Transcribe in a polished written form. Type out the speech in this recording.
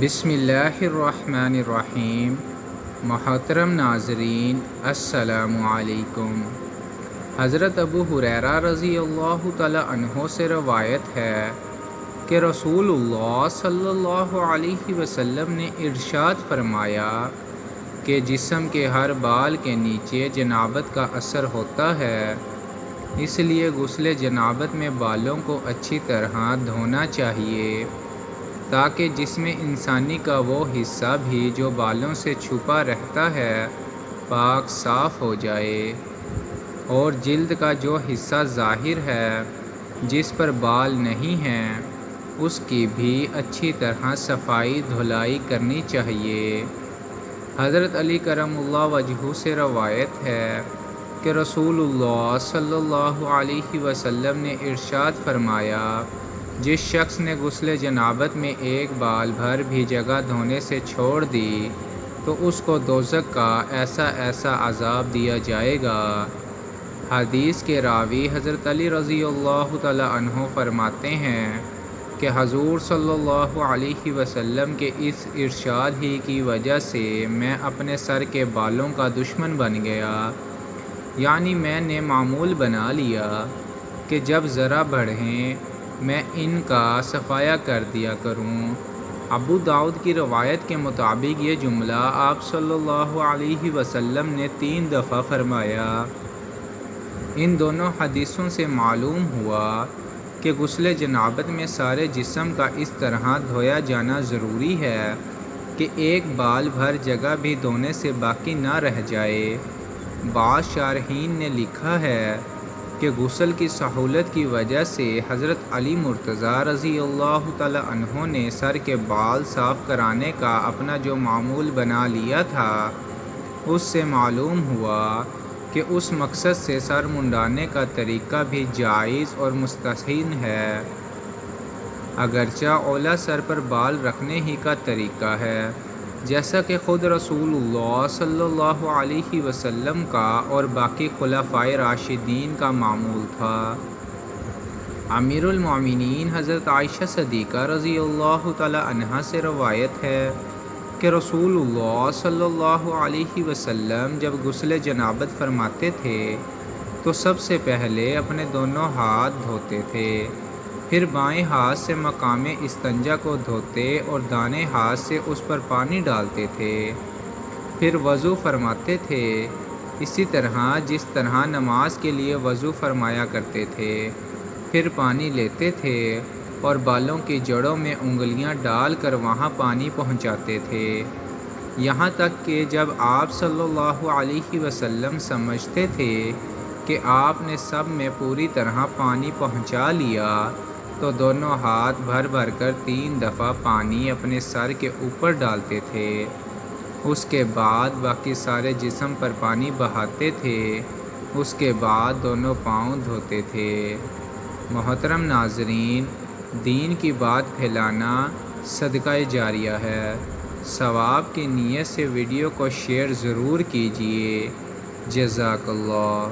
بسم اللہ الرحمن الرحیم۔ محترم ناظرین، السلام علیکم۔ حضرت ابو ہریرہ رضی اللہ تعالی عنہ سے روایت ہے کہ رسول اللہ صلی اللہ علیہ وسلم نے ارشاد فرمایا کہ جسم کے ہر بال کے نیچے جنابت کا اثر ہوتا ہے، اس لیے غسل جنابت میں بالوں کو اچھی طرح دھونا چاہیے تاکہ جسم انسانی کا وہ حصہ بھی جو بالوں سے چھپا رہتا ہے پاک صاف ہو جائے، اور جلد کا جو حصہ ظاہر ہے جس پر بال نہیں ہیں اس کی بھی اچھی طرح صفائی دھلائی کرنی چاہیے۔ حضرت علی کرم اللہ وجہہ سے روایت ہے کہ رسول اللہ صلی اللہ علیہ وسلم نے ارشاد فرمایا، جس شخص نے غسل جنابت میں ایک بال بھر بھی جگہ دھونے سے چھوڑ دی تو اس کو دوزخ کا ایسا ایسا عذاب دیا جائے گا۔ حدیث کے راوی حضرت علی رضی اللہ تعالی عنہ فرماتے ہیں کہ حضور صلی اللہ علیہ وسلم کے اس ارشاد ہی کی وجہ سے میں اپنے سر کے بالوں کا دشمن بن گیا، یعنی میں نے معمول بنا لیا کہ جب ذرا بڑھیں میں ان کا صفایا کر دیا کروں۔ ابو داؤد کی روایت کے مطابق یہ جملہ آپ صلی اللہ علیہ وسلم نے 3 دفعہ فرمایا۔ ان دونوں حدیثوں سے معلوم ہوا کہ غسل جنابت میں سارے جسم کا اس طرح دھویا جانا ضروری ہے کہ ایک بال بھر جگہ بھی دھونے سے باقی نہ رہ جائے۔ بعض شارحین نے لکھا ہے کہ غسل کی سہولت کی وجہ سے حضرت علی مرتضیٰ رضی اللہ تعالی عنہ نے سر کے بال صاف کرانے کا اپنا جو معمول بنا لیا تھا، اس سے معلوم ہوا کہ اس مقصد سے سر منڈانے کا طریقہ بھی جائز اور مستحسن ہے، اگرچہ اولیٰ سر پر بال رکھنے ہی کا طریقہ ہے، جیسا کہ خود رسول اللہ صلی اللہ علیہ وسلم کا اور باقی خلفائے راشدین کا معمول تھا۔ امیر المومنین حضرت عائشہ صدیقہ رضی اللہ تعالی عنہا سے روایت ہے کہ رسول اللہ صلی اللہ علیہ وسلم جب غسل جنابت فرماتے تھے تو سب سے پہلے اپنے دونوں ہاتھ دھوتے تھے، پھر بائیں ہاتھ سے مقام استنجا کو دھوتے اور دائیں ہاتھ سے اس پر پانی ڈالتے تھے، پھر وضو فرماتے تھے، اسی طرح جس طرح نماز کے لیے وضو فرمایا کرتے تھے، پھر پانی لیتے تھے اور بالوں کی جڑوں میں انگلیاں ڈال کر وہاں پانی پہنچاتے تھے، یہاں تک کہ جب آپ صلی اللہ علیہ وسلم سمجھتے تھے کہ آپ نے سب میں پوری طرح پانی پہنچا لیا تو دونوں ہاتھ بھر بھر کر 3 دفعہ پانی اپنے سر کے اوپر ڈالتے تھے، اس کے بعد باقی سارے جسم پر پانی بہاتے تھے، اس کے بعد دونوں پاؤں دھوتے تھے۔ محترم ناظرین، دین کی بات پھیلانا صدقہ جاریہ ہے، ثواب کی نیت سے ویڈیو کو شیئر ضرور کیجیے۔ جزاک اللہ۔